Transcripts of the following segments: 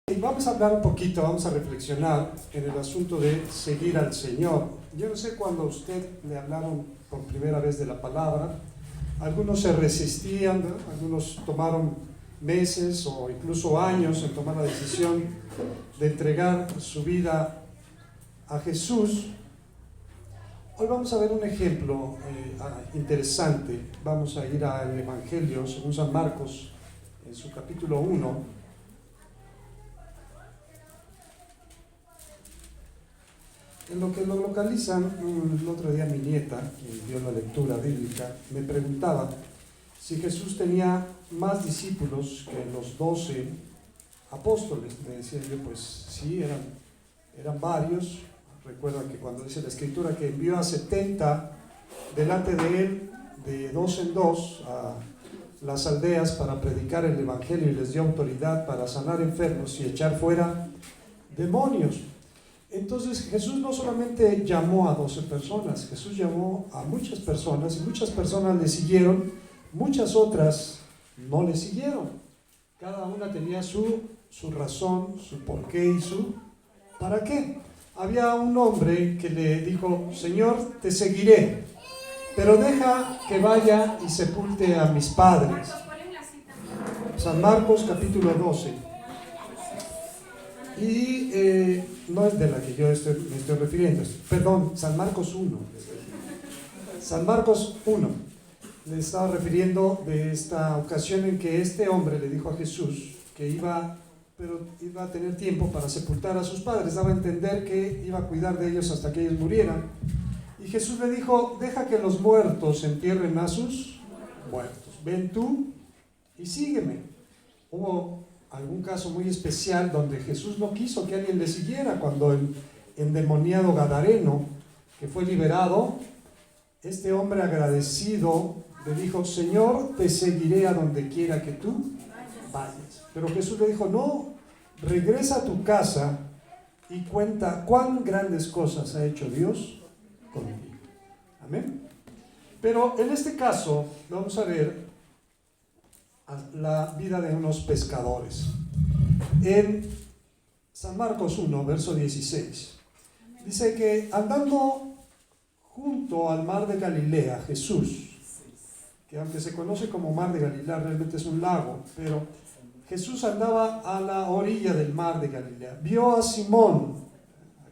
Y vamos a hablar un poquito, vamos a reflexionar en el asunto de seguir al Señor. Yo no sé cuando a usted le hablaron por primera vez de la palabra, algunos se resistían, ¿no? Algunos tomaron meses o incluso años en tomar la decisión de entregar su vida a Jesús. Hoy vamos a ver un ejemplo interesante. Vamos a ir al Evangelio según San Marcos, en su capítulo 1. En lo que lo localizan, el otro día mi nieta, que dio la lectura bíblica, me preguntaba si Jesús tenía más discípulos que los 12 apóstoles. Me decía yo, pues sí, eran varios. Recuerdan que cuando dice la Escritura que envió a 70 delante de él, de dos en dos, a las aldeas para predicar el Evangelio, y les dio autoridad para sanar enfermos y echar fuera demonios. Entonces Jesús no solamente llamó a 12 personas, Jesús llamó a muchas personas, y muchas personas le siguieron, muchas otras no le siguieron. Cada una tenía su razón, su porqué y su para qué. Había un hombre que le dijo: Señor, te seguiré, pero deja que vaya y sepulte a mis padres. San Marcos capítulo 12. Y no es de la que yo me estoy refiriendo, perdón, San Marcos 1. San Marcos 1. Le estaba refiriendo de esta ocasión en que este hombre le dijo a Jesús que iba a tener tiempo para sepultar a sus padres. Daba a entender que iba a cuidar de ellos hasta que ellos murieran. Y Jesús le dijo: deja que los muertos entierren a sus muertos. Ven tú y sígueme. Hubo algún caso muy especial donde Jesús no quiso que alguien le siguiera. Cuando el endemoniado gadareno, que fue liberado, este hombre agradecido le dijo: Señor, te seguiré a donde quiera que tú vayas. Pero Jesús le dijo: no, regresa a tu casa y cuenta cuán grandes cosas ha hecho Dios contigo. Amén. Pero en este caso vamos a ver la vida de unos pescadores. En San Marcos 1, verso 16, dice que andando junto al mar de Galilea, Jesús, que aunque se conoce como mar de Galilea, realmente es un lago, pero Jesús andaba a la orilla del mar de Galilea, vio a Simón,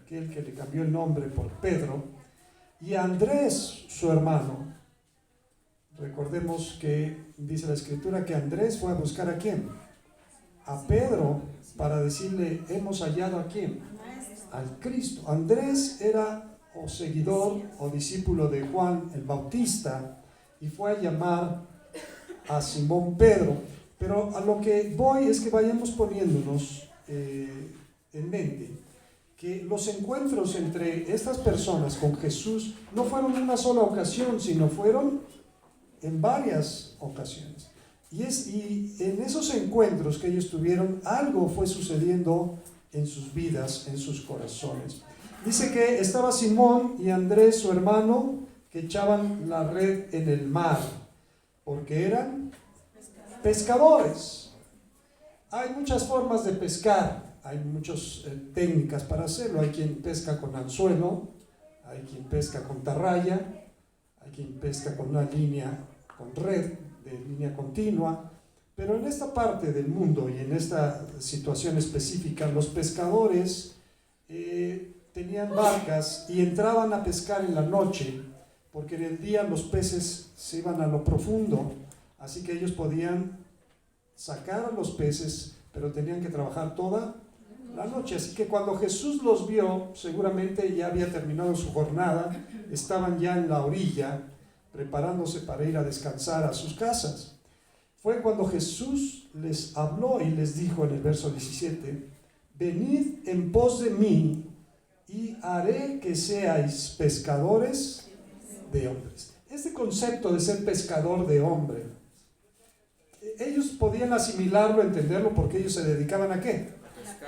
aquel que le cambió el nombre por Pedro, y a Andrés, su hermano. Recordemos que dice la Escritura que Andrés fue a buscar ¿a quién? A Pedro, para decirle: hemos hallado ¿a quién? Al Cristo. Andrés era o seguidor o discípulo de Juan el Bautista y fue a llamar a Simón Pedro. Pero a lo que voy es que vayamos poniéndonos en mente que los encuentros entre estas personas con Jesús no fueron una sola ocasión, sino fueron en varias ocasiones. Y en esos encuentros que ellos tuvieron, algo fue sucediendo en sus vidas, en sus corazones. Dice que estaba Simón y Andrés, su hermano, que echaban la red en el mar, porque eran pescadores. Hay muchas formas de pescar, hay muchas técnicas para hacerlo. Hay quien pesca con anzuelo, hay quien pesca con tarraya, hay quien pesca con una línea, con red de línea continua. Pero en esta parte del mundo y en esta situación específica, los pescadores tenían barcas y entraban a pescar en la noche, porque en el día los peces se iban a lo profundo, así que ellos podían sacar a los peces, pero tenían que trabajar toda la noche. Así que cuando Jesús los vio, seguramente ya había terminado su jornada, estaban ya en la orilla, preparándose para ir a descansar a sus casas. Fue cuando Jesús les habló y les dijo en el verso 17: venid en pos de mí y haré que seáis pescadores de hombres. Este concepto de ser pescador de hombre, ellos podían asimilarlo, entenderlo, porque ellos se dedicaban ¿a qué?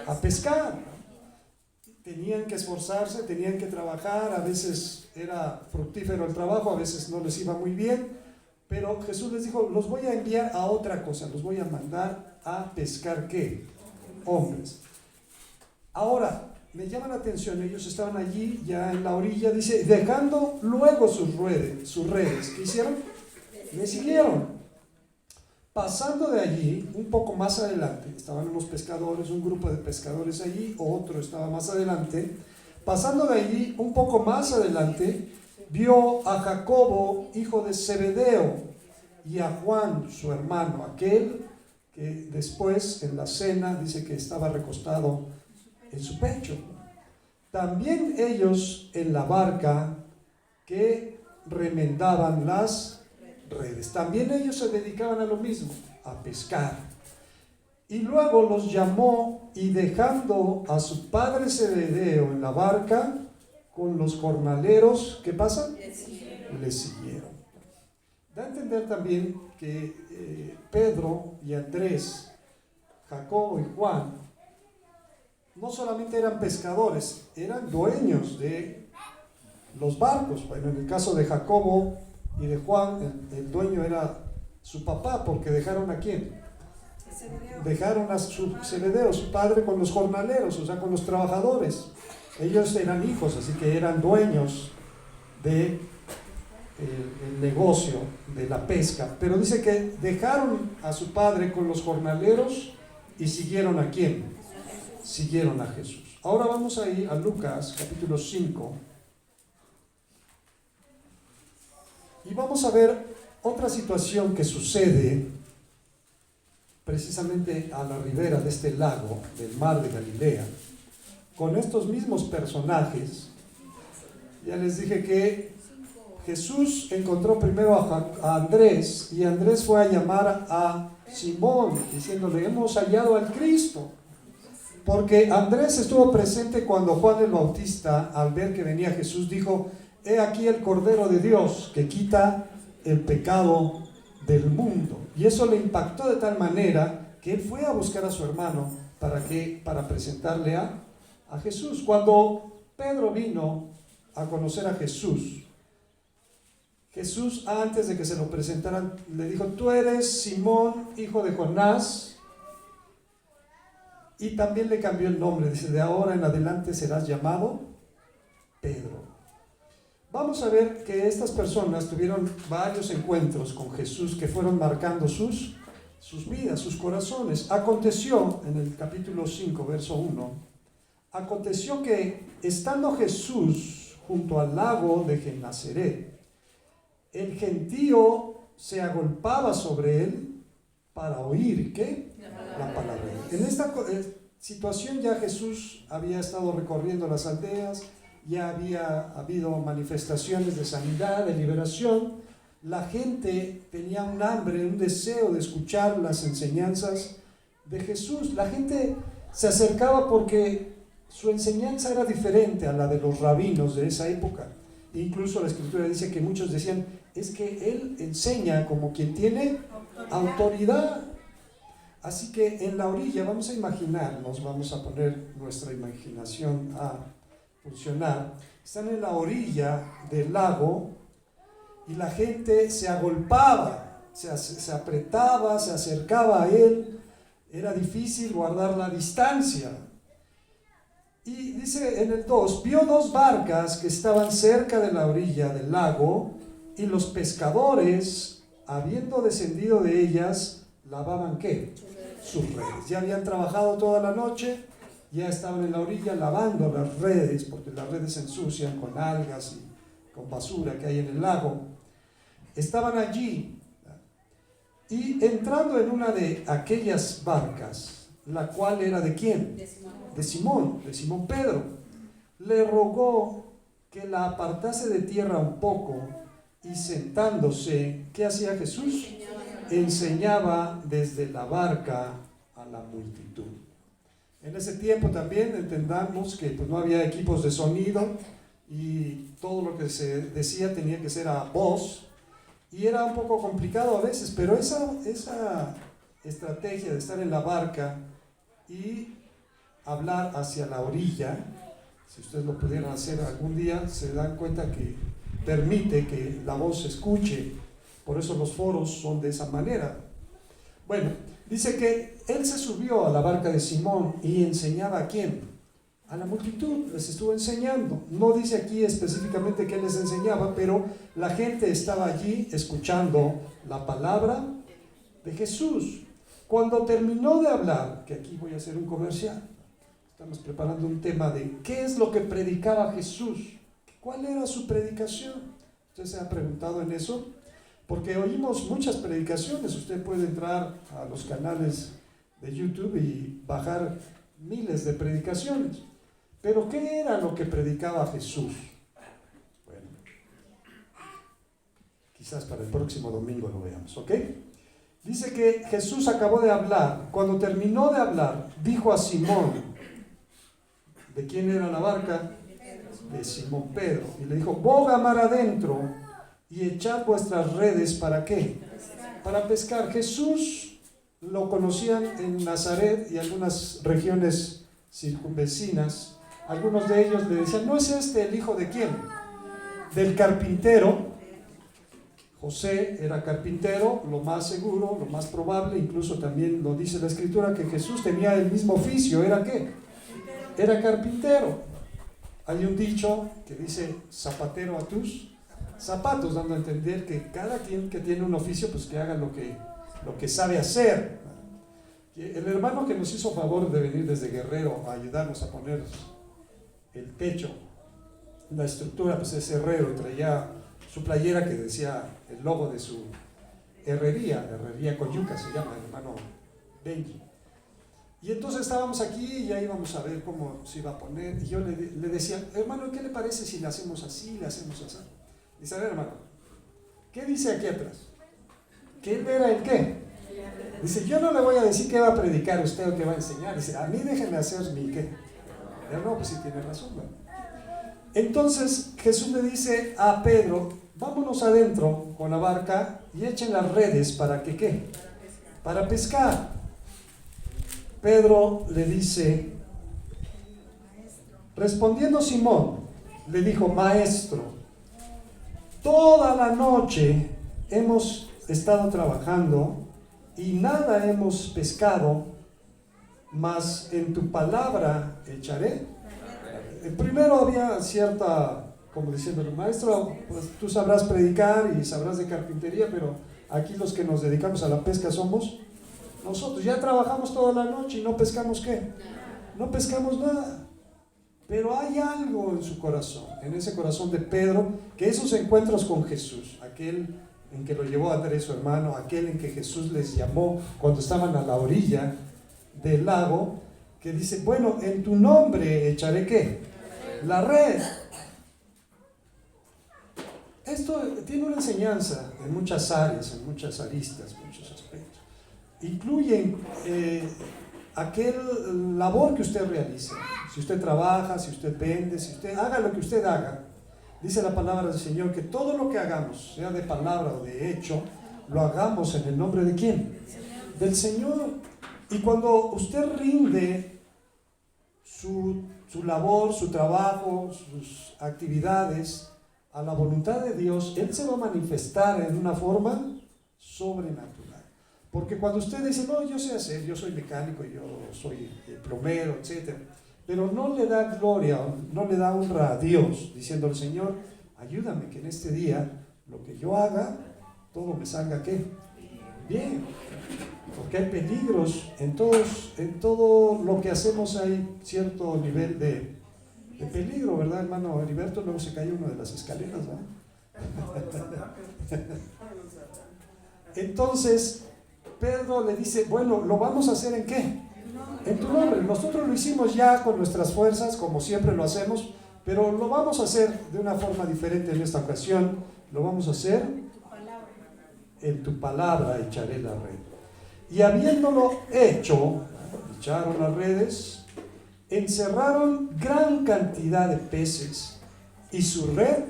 A pescar. Tenían que esforzarse, tenían que trabajar, a veces era fructífero el trabajo, a veces no les iba muy bien, pero Jesús les dijo: los voy a enviar a otra cosa, los voy a mandar a pescar ¿qué? Hombres. Ahora, me llama la atención, ellos estaban allí ya en la orilla, dice, dejando luego sus redes. ¿Qué hicieron? Le siguieron. Pasando de allí, un poco más adelante, estaban unos pescadores, un grupo de pescadores allí, otro estaba más adelante. Pasando de allí, un poco más adelante, vio a Jacobo, hijo de Zebedeo, y a Juan, su hermano, aquel que después en la cena dice que estaba recostado en su pecho. También ellos en la barca que remendaban las redes. También ellos se dedicaban a lo mismo, a pescar. Y luego los llamó y dejando a su padre Zebedeo en la barca con los jornaleros, ¿qué pasa? Le siguieron. Da a entender también que Pedro y Andrés, Jacobo y Juan, no solamente eran pescadores, eran dueños de los barcos. Bueno, en el caso de Jacobo y de Juan, el dueño era su papá, porque dejaron ¿a quién? Dejaron a Zebedeo, su padre, con los jornaleros, o sea, con los trabajadores. Ellos eran hijos, así que eran dueños de el negocio de la pesca. Pero dice que dejaron a su padre con los jornaleros y siguieron ¿a quién? Siguieron a Jesús. Ahora vamos a ir a Lucas capítulo 5 y vamos a ver otra situación que sucede precisamente a la ribera de este lago del mar de Galilea con estos mismos personajes. Ya les dije que Jesús encontró primero a Andrés, y Andrés fue a llamar a Simón diciéndole: hemos hallado al Cristo. Porque Andrés estuvo presente cuando Juan el Bautista, al ver que venía Jesús, dijo: he aquí el Cordero de Dios que quita el pecado del mundo. Y eso le impactó de tal manera que él fue a buscar a su hermano para presentarle a Jesús. Cuando Pedro vino a conocer a Jesús, antes de que se lo presentaran le dijo: tú eres Simón, hijo de Jonás. Y también le cambió el nombre, dice: de ahora en adelante serás llamado Pedro. Vamos a ver que estas personas tuvieron varios encuentros con Jesús que fueron marcando sus vidas, sus corazones. Aconteció, en el capítulo 5, verso 1, aconteció que estando Jesús junto al lago de Genesaret, el gentío se agolpaba sobre él para oír, ¿qué? La palabra. En esta situación ya Jesús había estado recorriendo las aldeas, ya había habido manifestaciones de sanidad, de liberación. La gente tenía un hambre, un deseo de escuchar las enseñanzas de Jesús. La gente se acercaba porque su enseñanza era diferente a la de los rabinos de esa época. Incluso la Escritura dice que muchos decían: es que él enseña como quien tiene autoridad. Así que en la orilla, vamos a imaginarnos, vamos a poner nuestra imaginación a funcionar. Están en la orilla del lago y la gente se agolpaba, se apretaba, se acercaba a él. Era difícil guardar la distancia. Y dice en el 2, vio dos barcas que estaban cerca de la orilla del lago, y los pescadores, habiendo descendido de ellas, lavaban ¿qué? Sus redes. Ya habían trabajado toda la noche, ya estaban en la orilla lavando las redes, porque las redes se ensucian con algas y con basura que hay en el lago. Estaban allí, y entrando en una de aquellas barcas, la cual era ¿de quién? De Simón Pedro, le rogó que la apartase de tierra un poco, y sentándose, ¿qué hacía Jesús? Enseñaba desde la barca a la multitud. En ese tiempo también entendamos que pues no había equipos de sonido, y todo lo que se decía tenía que ser a voz, y era un poco complicado a veces, pero esa estrategia de estar en la barca y hablar hacia la orilla, si ustedes lo pudieran hacer algún día, se dan cuenta que permite que la voz se escuche. Por eso los foros son de esa manera. Bueno, dice que él se subió a la barca de Simón y enseñaba ¿a quién? a la multitud, les estuvo enseñando. No dice aquí específicamente qué les enseñaba, pero la gente estaba allí escuchando la palabra de Jesús. Cuando terminó de hablar, que aquí voy a hacer un comercial, estamos preparando un tema de qué es lo que predicaba Jesús, cuál era su predicación. ¿Usted se ha preguntado en eso? Porque oímos muchas predicaciones. Usted puede entrar a los canales de YouTube y bajar miles de predicaciones. Pero ¿qué era lo que predicaba Jesús? Bueno, quizás para el próximo domingo lo veamos, ¿ok? Dice que Jesús acabó de hablar. Cuando terminó de hablar, dijo a Simón, ¿de quién era la barca? De Simón Pedro. Y le dijo, boga mar adentro y echad vuestras redes, ¿para qué? Para pescar. Jesús lo conocían en Nazaret y algunas regiones circunvecinas. Algunos de ellos le decían, ¿no es este el hijo de quién? Del carpintero. José era carpintero, lo más seguro, lo más probable, incluso también lo dice la Escritura, que Jesús tenía el mismo oficio. ¿Era qué? Era carpintero. Hay un dicho que dice, zapatero a tus zapatos, dando a entender que cada quien que tiene un oficio, pues que haga lo que sabe hacer. El hermano que nos hizo favor de venir desde Guerrero a ayudarnos a poner el techo, la estructura, pues es herrero, traía su playera que decía el logo de su herrería Coyuca se llama, el hermano Benji. Y entonces estábamos aquí y ya íbamos a ver cómo se iba a poner, y yo le decía, hermano, ¿qué le parece si le hacemos así, le hacemos así? Dice, a ver, hermano, ¿qué dice aquí atrás? ¿Qué era el qué? Dice, yo no le voy a decir qué va a predicar usted o qué va a enseñar. Dice, a mí déjenme hacer mi qué. No, pues sí tiene razón, ¿no? Entonces Jesús le dice a Pedro, vámonos adentro con la barca y echen las redes, ¿para que qué? Para pescar. Pedro le dice, respondiendo Simón, le dijo, maestro, toda la noche hemos estado trabajando y nada hemos pescado, mas en tu palabra echaré. Primero había cierta, como diciendo, maestro, pues tú sabrás predicar y sabrás de carpintería, pero aquí los que nos dedicamos a la pesca somos nosotros. Ya trabajamos toda la noche y no pescamos ¿qué? No pescamos nada. Pero hay algo en su corazón, en ese corazón de Pedro, que esos encuentros con Jesús, aquel en que lo llevó a Andrés su hermano, aquel en que Jesús les llamó cuando estaban a la orilla del lago, que dice, bueno, en tu nombre echaré ¿qué? La red. Esto tiene una enseñanza en muchas áreas, en muchas aristas, muchos aspectos. Incluye aquel labor que usted realiza. Si usted trabaja, si usted vende, si usted haga lo que usted haga, dice la palabra del Señor que todo lo que hagamos, sea de palabra o de hecho, lo hagamos en el nombre de ¿quién? Del Señor. Y cuando usted rinde su labor, su trabajo, sus actividades a la voluntad de Dios, Él se va a manifestar en una forma sobrenatural. Porque cuando usted dice, no, yo sé hacer, yo soy mecánico, yo soy plomero, etc., pero no le da gloria, no le da honra a Dios, diciendo, Señor, ayúdame que en este día lo que yo haga, todo me salga ¿qué? Bien. Porque hay peligros en todo lo que hacemos, hay cierto nivel de peligro, ¿verdad, hermano Heriberto? Luego se cae uno de las escaleras, ¿verdad? Entonces Pedro le dice, bueno, ¿lo vamos a hacer en qué? En tu nombre. Nosotros lo hicimos ya con nuestras fuerzas, como siempre lo hacemos, pero lo vamos a hacer de una forma diferente en esta ocasión. Lo vamos a hacer en tu palabra echaré la red. Y habiéndolo hecho, echaron las redes, encerraron gran cantidad de peces y su red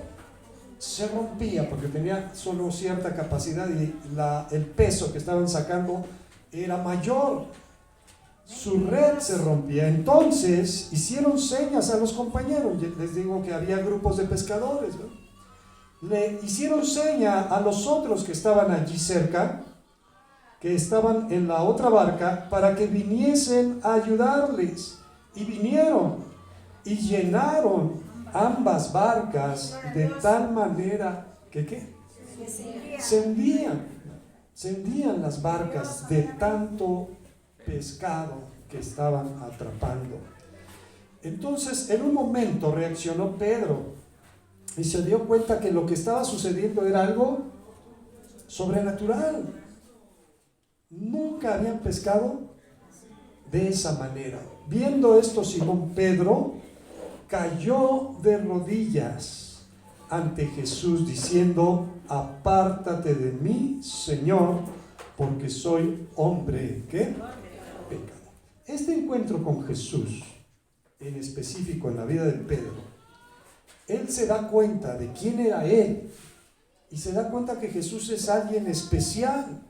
se rompía porque tenía solo cierta capacidad y el peso que estaban sacando era mayor. Su red se rompía. Entonces hicieron señas a los compañeros. Les digo que había grupos de pescadores, ¿no? Le hicieron seña a los otros que estaban allí cerca, que estaban en la otra barca, para que viniesen a ayudarles. Y vinieron. y llenaron ambas barcas de tal manera que ¿qué? Se hundían las barcas de tanto pescado que estaban atrapando. Entonces, en un momento reaccionó Pedro y se dio cuenta que lo que estaba sucediendo era algo sobrenatural. Nunca habían pescado de esa manera. Viendo esto, Simón Pedro cayó de rodillas ante Jesús diciendo: apártate de mí, Señor, porque soy hombre, ¿qué? Pecador. Este encuentro con Jesús, en específico en la vida de Pedro, él se da cuenta de quién era él y se da cuenta que Jesús es alguien especial.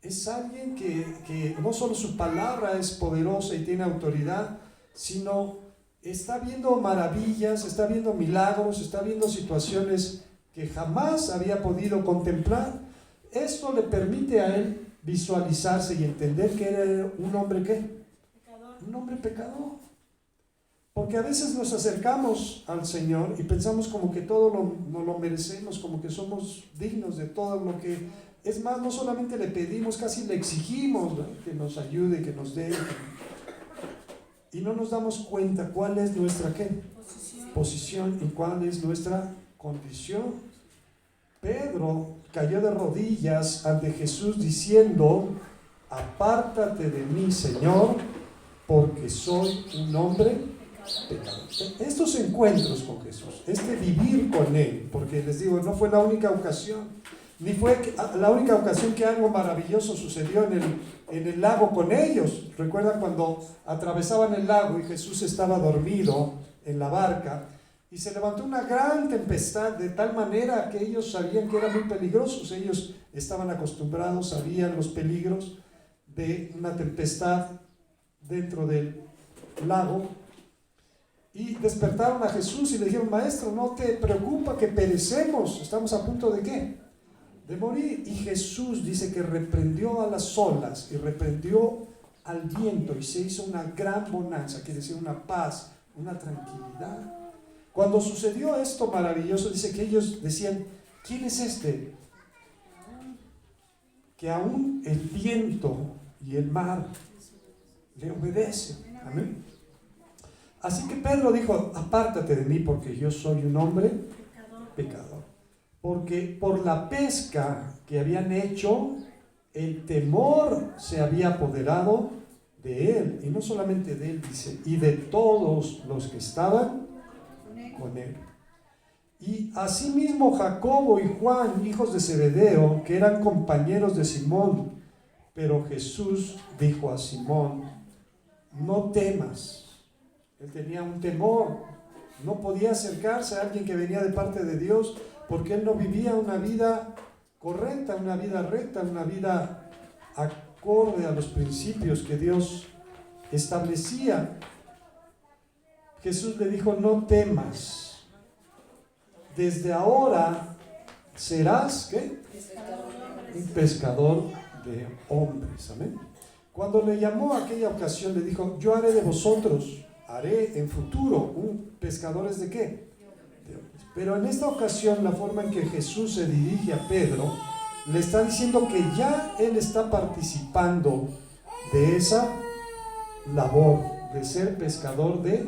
Es alguien que no solo su palabra es poderosa y tiene autoridad, sino está viendo maravillas, está viendo milagros, está viendo situaciones que jamás había podido contemplar. Esto le permite a él visualizarse y entender que era un hombre ¿qué? Pecador. Un hombre pecador. Porque a veces nos acercamos al Señor y pensamos como que todo nos lo merecemos, como que somos dignos de todo lo que... Es más, no solamente le pedimos, casi le exigimos, ¿no? Que nos ayude, que nos dé. Y no nos damos cuenta cuál es nuestra ¿qué? Posición y cuál es nuestra condición. Pedro cayó de rodillas ante Jesús diciendo: apártate de mí, Señor, porque soy un hombre pecador. Estos encuentros con Jesús, este vivir con Él, porque les digo, no fue la única ocasión, ni fue la única ocasión que algo maravilloso sucedió en el lago con ellos. ¿Recuerdan cuando atravesaban el lago y Jesús estaba dormido en la barca y se levantó una gran tempestad de tal manera que ellos sabían que era muy peligrosos? Ellos estaban acostumbrados, sabían los peligros de una tempestad dentro del lago. Y despertaron a Jesús y le dijeron: maestro, ¿no te preocupa que perecemos? Estamos a punto de ¿qué? De morir. Y Jesús dice que reprendió a las olas y reprendió al viento y se hizo una gran bonanza, quiere decir una paz, una tranquilidad. Cuando sucedió esto maravilloso, dice que ellos decían: ¿quién es este? Que aún el viento y el mar le obedecen. Amén. Así que Pedro dijo: apártate de mí, porque yo soy un hombre pecador. Porque por la pesca que habían hecho, el temor se había apoderado de él. Y no solamente de él, dice, y de todos los que estaban con él. Y asimismo Jacobo y Juan, hijos de Zebedeo, que eran compañeros de Simón. Pero Jesús dijo a Simón: no temas. Él tenía un temor, no podía acercarse a alguien que venía de parte de Dios, porque él no vivía una vida correcta, una vida recta, una vida acorde a los principios que Dios establecía. Jesús le dijo: no temas, desde ahora serás ¿qué? Un pescador de hombres. Amén. Cuando le llamó a aquella ocasión, le dijo: yo haré de vosotros, haré en futuro pescadores de ¿qué? De hombres. Pero en esta ocasión, la forma en que Jesús se dirige a Pedro, le está diciendo que ya él está participando de esa labor de ser pescador de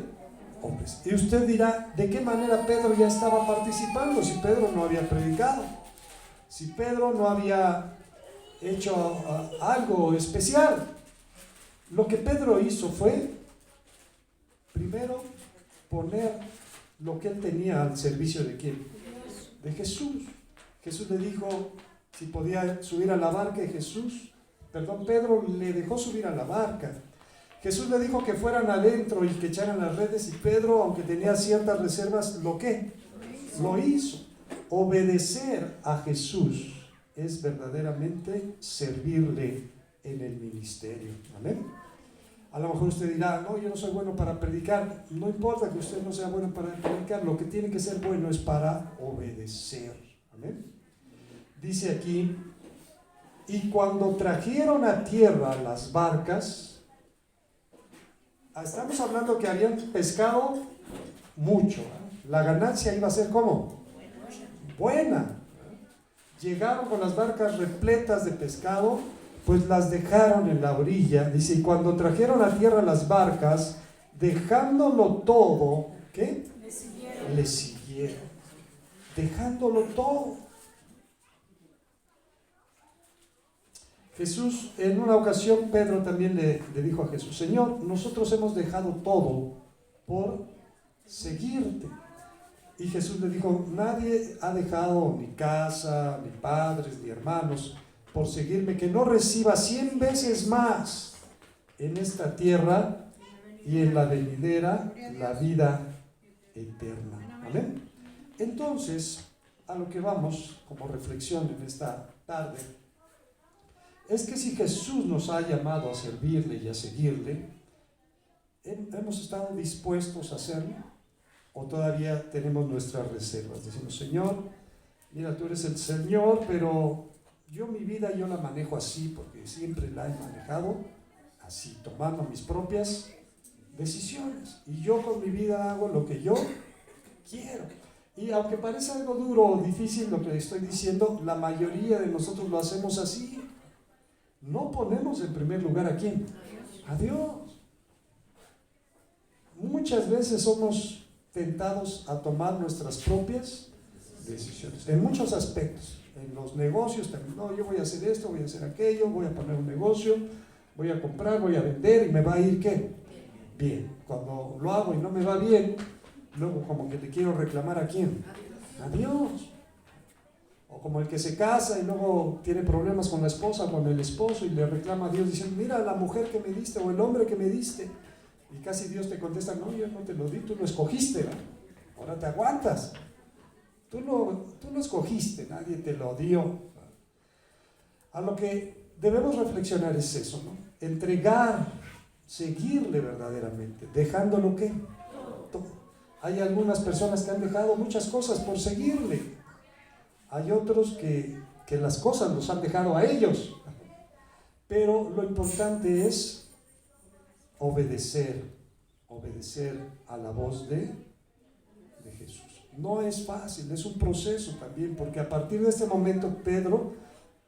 hombres. Y usted dirá: ¿de qué manera Pedro ya estaba participando? Si Pedro no había predicado, si Pedro no había hecho algo especial. Lo que Pedro hizo fue, primero, poner lo que él tenía al servicio de ¿quién? De Jesús. Jesús le dijo si podía subir a la barca y Pedro le dejó subir a la barca. Jesús le dijo que fueran adentro y que echaran las redes, y Pedro, aunque tenía ciertas reservas, ¿lo qué? Lo hizo. Obedecer a Jesús es verdaderamente servirle en el ministerio. Amén. A lo mejor usted dirá: no, yo no soy bueno para predicar. No importa que usted no sea bueno para predicar, lo que tiene que ser bueno es para obedecer. Amén. Dice aquí: y cuando trajeron a tierra las barcas, estamos hablando que habían pescado mucho. La ganancia iba a ser ¿cómo? Buena. Llegaron con las barcas repletas de pescado, pues las dejaron en la orilla. Dice, y cuando trajeron a tierra las barcas, dejándolo todo, ¿qué? Le siguieron. Dejándolo todo. Jesús, en una ocasión, Pedro también le dijo a Jesús, Señor, nosotros hemos dejado todo por seguirte. Y Jesús le dijo, nadie ha dejado ni casa, ni padres, ni hermanos, por seguirme, que no reciba 100 veces más en esta tierra y en la venidera la vida eterna. ¿Amén? Entonces, a lo que vamos como reflexión en esta tarde, es que si Jesús nos ha llamado a servirle y a seguirle, ¿hemos estado dispuestos a hacerlo? ¿O todavía tenemos nuestras reservas? Decimos, Señor, mira, tú eres el Señor, pero yo mi vida yo la manejo así, porque siempre la he manejado así, tomando mis propias decisiones. Y yo con mi vida hago lo que yo quiero. Y aunque parece algo duro o difícil lo que estoy diciendo, la mayoría de nosotros lo hacemos así. No ponemos en primer lugar ¿a quién? A Dios. Muchas veces somos tentados a tomar nuestras propias decisiones, en muchos aspectos. En los negocios también, no, yo voy a hacer esto, voy a hacer aquello, voy a poner un negocio, voy a comprar, voy a vender y me va a ir ¿qué? Bien. Cuando lo hago y no me va bien, luego como que le quiero reclamar ¿a quién? A Dios. O como el que se casa y luego tiene problemas con la esposa o con el esposo y le reclama a Dios diciendo, mira la mujer que me diste o el hombre que me diste. Y casi Dios te contesta, no, yo no te lo di, tú lo escogiste, ¿no? Ahora te aguantas. Tú lo escogiste, nadie te lo dio. A lo que debemos reflexionar es eso, ¿no? Entregar, seguirle verdaderamente, dejándolo ¿qué? Todo. Hay algunas personas que han dejado muchas cosas por seguirle. Hay otros que las cosas los han dejado a ellos. Pero lo importante es obedecer a la voz de Jesús. No es fácil, es un proceso también, porque a partir de este momento Pedro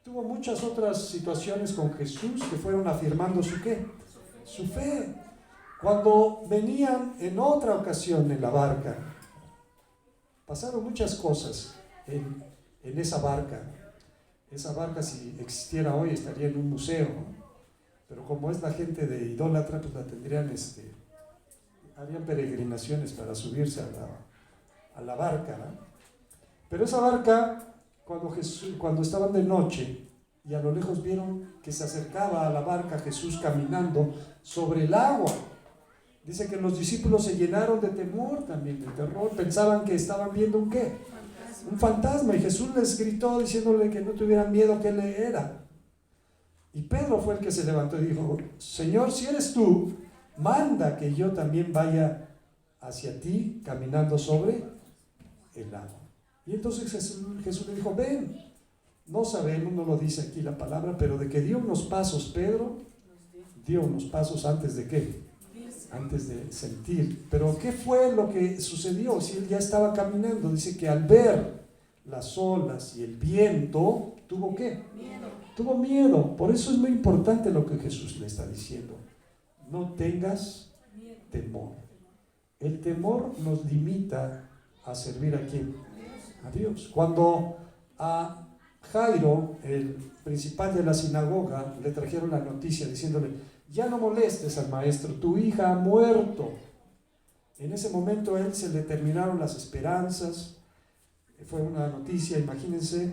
tuvo muchas otras situaciones con Jesús que fueron afirmando su ¿qué? Su fe. Cuando venían en otra ocasión en la barca, pasaron muchas cosas en esa barca. Esa barca, si existiera hoy, estaría en un museo, ¿no? Pero como es la gente de idólatra, pues la tendrían, harían peregrinaciones para subirse a la barca, ¿no? Pero esa barca, cuando estaban de noche y a lo lejos vieron que se acercaba a la barca Jesús caminando sobre el agua, dice que los discípulos se llenaron de temor también, de terror, pensaban que estaban viendo un ¿qué? Un fantasma, y Jesús les gritó diciéndole que no tuvieran miedo, que Él era. Y Pedro fue el que se levantó y dijo, Señor, si eres tú, manda que yo también vaya hacia ti caminando sobre el agua. Y entonces Jesús le dijo, ven. No sabemos, no lo dice aquí la palabra, pero de que dio unos pasos Pedro, dio unos pasos antes de ¿qué? Antes de sentir. Pero ¿qué fue lo que sucedió? Si él ya estaba caminando, dice que al ver las olas y el viento, ¿tuvo qué? Tuvo miedo. Por eso es muy importante lo que Jesús le está diciendo. No tengas temor. El temor nos limita a servir ¿a quién? A Dios. Cuando a Jairo, el principal de la sinagoga, le trajeron la noticia diciéndole, ya no molestes al maestro, tu hija ha muerto. En ese momento a él se le terminaron las esperanzas. Fue una noticia, imagínense,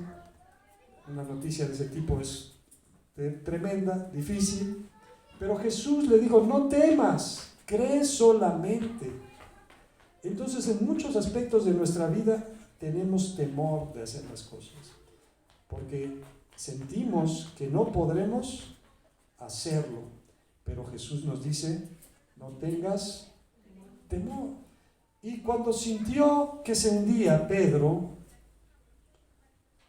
una noticia de ese tipo es tremenda, difícil, pero Jesús le dijo, no temas, cree solamente. Entonces en muchos aspectos de nuestra vida tenemos temor de hacer las cosas, porque sentimos que no podremos hacerlo, pero Jesús nos dice, no tengas temor. Y cuando sintió que se hundía Pedro,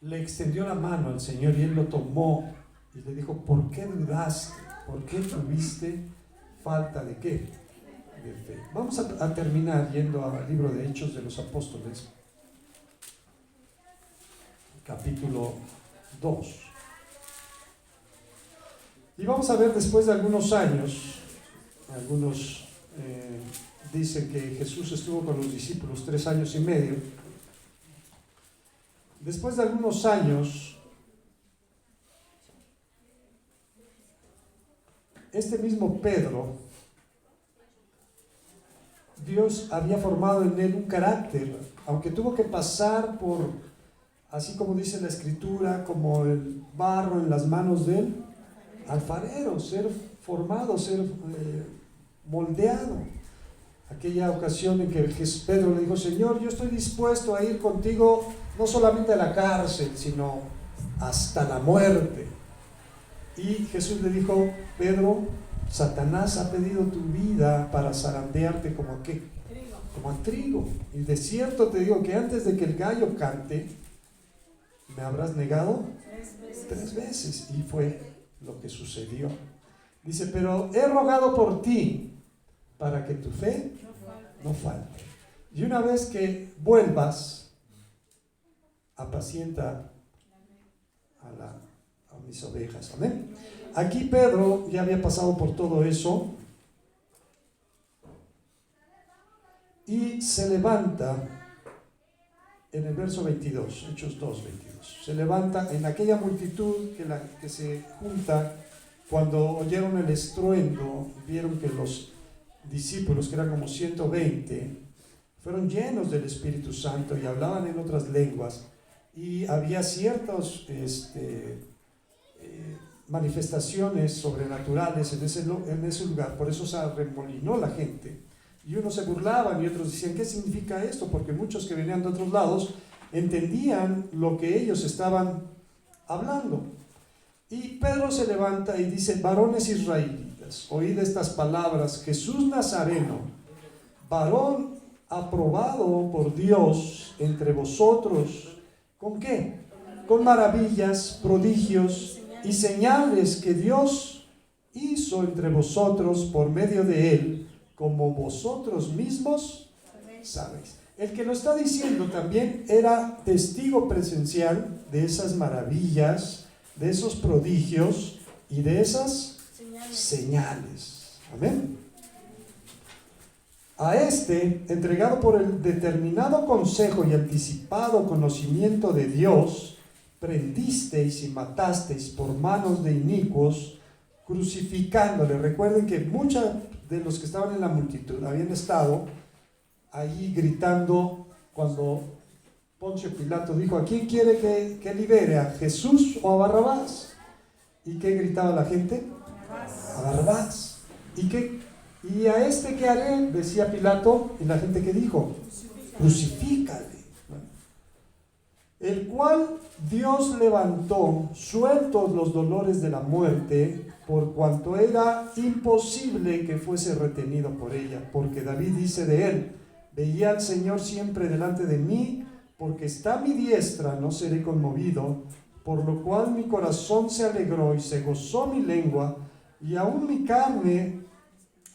le extendió la mano al Señor y él lo tomó y le dijo, ¿por qué dudaste? ¿Por qué tuviste falta de qué? de fe. Vamos a terminar yendo al libro de Hechos de los Apóstoles, capítulo 2. Y vamos a ver después de algunos años, algunos dicen que Jesús estuvo con los discípulos 3 años y medio. Después de algunos años, este mismo Pedro, Dios había formado en él un carácter, aunque tuvo que pasar por, así como dice la Escritura, como el barro en las manos del alfarero, ser formado, ser moldeado. Aquella ocasión en que Pedro le dijo: Señor, yo estoy dispuesto a ir contigo no solamente a la cárcel, sino hasta la muerte. Y Jesús le dijo: Pedro, Satanás ha pedido tu vida para zarandearte como a qué, como a trigo. Y de cierto te digo que antes de que el gallo cante, me habrás negado 3 veces. Y fue lo que sucedió. Dice: pero he rogado por ti para que tu fe no falte. Y una vez que vuelvas, apacienta a mis ovejas. Amén. Aquí Pedro ya había pasado por todo eso y se levanta en el verso 22, Hechos 2, 22. Se levanta en aquella multitud que se junta cuando oyeron el estruendo, vieron que los discípulos, que eran como 120, fueron llenos del Espíritu Santo y hablaban en otras lenguas, y había ciertas manifestaciones sobrenaturales en ese lugar. Por eso se arremolinó la gente, y unos se burlaban y otros decían: ¿qué significa esto? Porque muchos que venían de otros lados entendían lo que ellos estaban hablando. Y Pedro se levanta y dice: varones israelitas, oíd estas palabras. Jesús Nazareno, varón aprobado por Dios entre vosotros, ¿con qué? Con maravillas, prodigios y señales que Dios hizo entre vosotros por medio de él, como vosotros mismos sabéis. El que lo está diciendo también era testigo presencial de esas maravillas, de esos prodigios y de esas señales. Amén. A entregado por el determinado consejo y anticipado conocimiento de Dios, prendisteis y matasteis por manos de inicuos, crucificándole. Recuerden que muchos de los que estaban en la multitud habían estado ahí gritando cuando Poncio Pilato dijo: ¿a quién quiere que libere? ¿A Jesús o a Barrabás? ¿Y qué gritaba la gente? A Barrabás. ¿Y a este qué haré? Decía Pilato. ¿Y la gente qué dijo? Crucifícale. El cual Dios levantó, sueltos los dolores de la muerte, por cuanto era imposible que fuese retenido por ella. Porque David dice de él: veía al Señor siempre delante de mí, porque está a mi diestra, no seré conmovido. Por lo cual mi corazón se alegró y se gozó mi lengua, y aún mi carne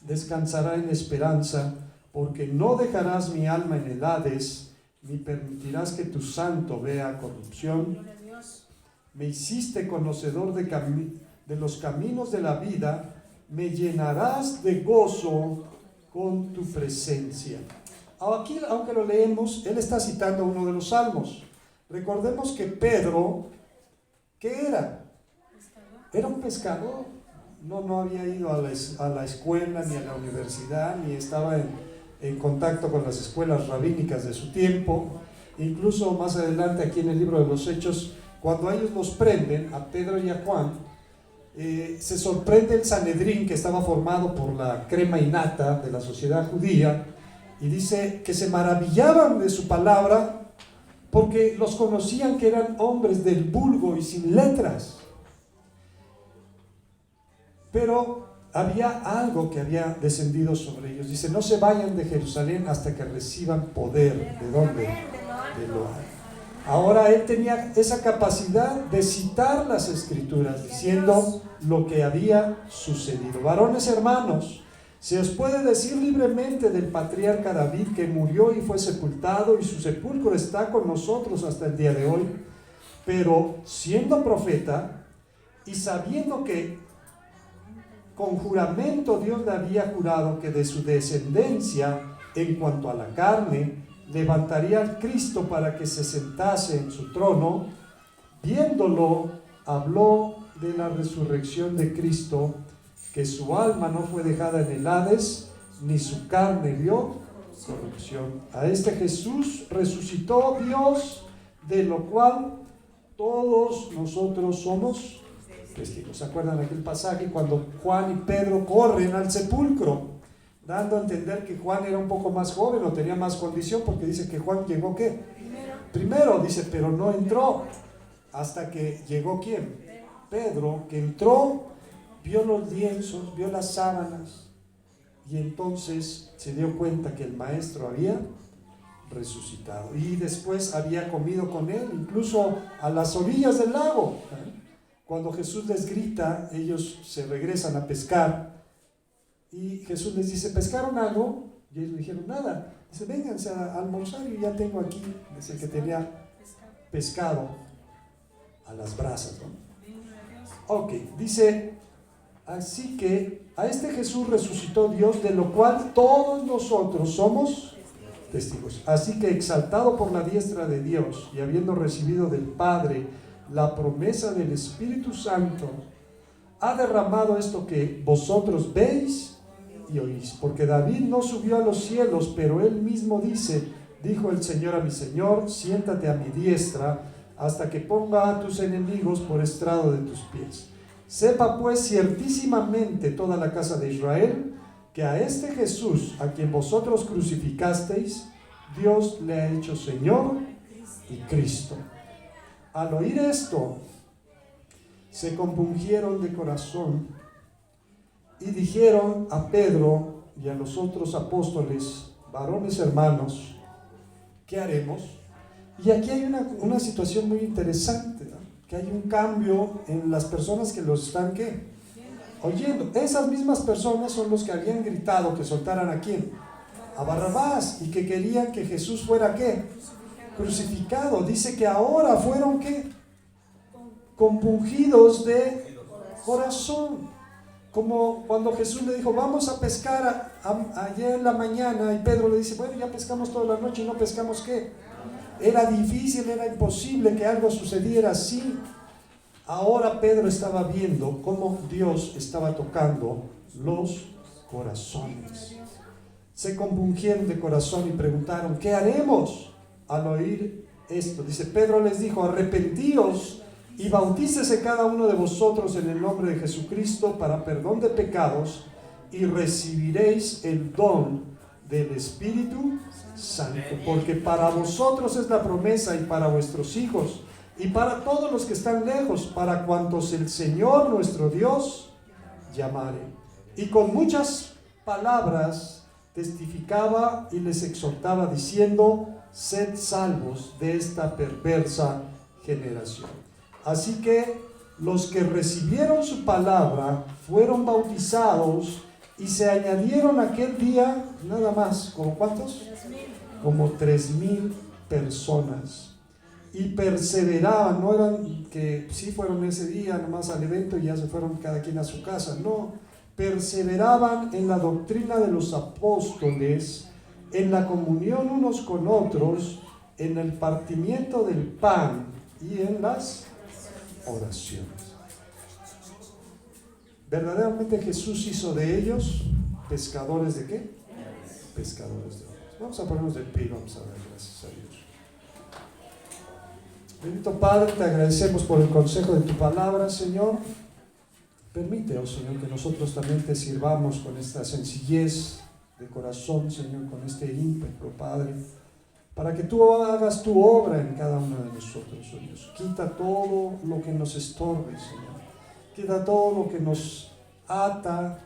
descansará en esperanza, porque no dejarás mi alma en el Hades, ni permitirás que tu santo vea corrupción. Me hiciste conocedor de los caminos de la vida, me llenarás de gozo con tu presencia. Aquí, aunque lo leemos, él está citando uno de los salmos. Recordemos que Pedro, ¿qué era? Era un pescador. No había ido a la escuela, ni a la universidad, ni estaba en contacto con las escuelas rabínicas de su tiempo. Incluso más adelante, aquí en el libro de los Hechos, cuando ellos los prenden, a Pedro y a Juan, se sorprende el Sanedrín, que estaba formado por la crema innata de la sociedad judía, y dice que se maravillaban de su palabra porque los conocían que eran hombres del vulgo y sin letras. Pero había algo que había descendido sobre ellos. Dice: no se vayan de Jerusalén hasta que reciban poder. ¿De dónde? De lo alto. Ahora él tenía esa capacidad de citar las Escrituras, diciendo lo que había sucedido. Varones hermanos, Se os puede decir libremente del patriarca David, que murió y fue sepultado, y su sepulcro está con nosotros hasta el día de hoy. Pero siendo profeta y sabiendo que con juramento Dios le había jurado que de su descendencia, en cuanto a la carne, levantaría al Cristo para que se sentase en su trono, viéndolo, habló de la resurrección de Cristo, que su alma no fue dejada en el Hades, ni su carne vio corrupción. A este Jesús resucitó Dios, de lo cual todos nosotros somos testigos. ¿Se acuerdan de aquel pasaje cuando Juan y Pedro corren al sepulcro, dando a entender que Juan era un poco más joven o tenía más condición, porque dice que Juan llegó ¿qué? Primero, dice, pero no entró hasta que llegó ¿quién? Pedro, que entró, vio los lienzos, vio las sábanas, y entonces se dio cuenta que el maestro había resucitado, y después había comido con él, incluso a las orillas del lago. Cuando Jesús les grita, ellos se regresan a pescar, y Jesús les dice, ¿pescaron algo? Y ellos dijeron, nada. Dice, vénganse a almorzar, y ya tengo aquí, dice que tenía pescado a las brasas, ¿no? Ok, dice, así que a este Jesús resucitó Dios, de lo cual todos nosotros somos testigos. Así que exaltado por la diestra de Dios y habiendo recibido del Padre la promesa del Espíritu Santo, ha derramado esto que vosotros veis y oís. Porque David no subió a los cielos, pero él mismo dijo el Señor a mi Señor, siéntate a mi diestra hasta que ponga a tus enemigos por estrado de tus pies. Sepa pues ciertísimamente toda la casa de Israel, que a este Jesús, a quien vosotros crucificasteis, Dios le ha hecho Señor y Cristo. Al oír esto, se compungieron de corazón y dijeron a Pedro y a los otros apóstoles, varones hermanos, ¿qué haremos? Y aquí hay una situación muy interesante, ¿no? Que hay un cambio en las personas que los están ¿qué? Oyendo. Esas mismas personas son los que habían gritado que soltaran ¿a quién? A Barrabás, y que querían que Jesús fuera ¿qué? Crucificado. Dice que ahora fueron ¿qué? Compungidos de corazón. Como cuando Jesús le dijo, vamos a pescar ayer en la mañana, y Pedro le dice, bueno, ya pescamos toda la noche y no pescamos ¿qué? Era difícil, era imposible que algo sucediera así. Ahora Pedro estaba viendo cómo Dios estaba tocando los corazones. Se compungieron de corazón y preguntaron, ¿qué haremos? Al oír esto, dice, Pedro les dijo, arrepentíos y bautícese cada uno de vosotros en el nombre de Jesucristo para perdón de pecados, y recibiréis el don del Espíritu Santo, porque para vosotros es la promesa, y para vuestros hijos, y para todos los que están lejos, para cuantos el Señor nuestro Dios llamare. Y con muchas palabras testificaba y les exhortaba diciendo, sed salvos de esta perversa generación. Así que los que recibieron su palabra fueron bautizados, y se añadieron aquel día nada más, ¿como cuántos? Como 3,000 personas. Y perseveraban, no eran que sí fueron ese día nomás al evento y ya se fueron cada quien a su casa, no, perseveraban en la doctrina de los apóstoles, en la comunión unos con otros, en el partimiento del pan y en las oraciones. Verdaderamente Jesús hizo de ellos pescadores de ¿qué? Pescadores de hombres. Vamos a ponernos de pie, vamos a dar gracias a Dios. Bendito Padre, te agradecemos por el consejo de tu palabra, Señor. Permite, oh Señor, que nosotros también te sirvamos con esta sencillez de corazón, Señor, con este ímpetu, Padre, para que tú hagas tu obra en cada uno de nosotros, oh Dios. Quita todo lo que nos estorbe, Señor. Quita todo lo que nos ata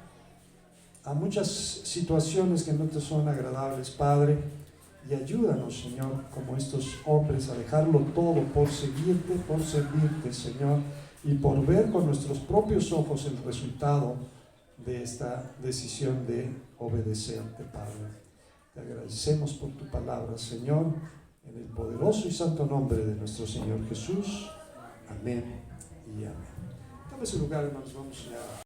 a muchas situaciones que no te son agradables, Padre, y ayúdanos, Señor, como estos hombres, a dejarlo todo por seguirte, Señor, y por ver con nuestros propios ojos el resultado de esta decisión de obedecerte, Padre. Te agradecemos por tu palabra, Señor, en el poderoso y santo nombre de nuestro Señor Jesús. Amén y amén. Tome su lugar, hermanos, vamos a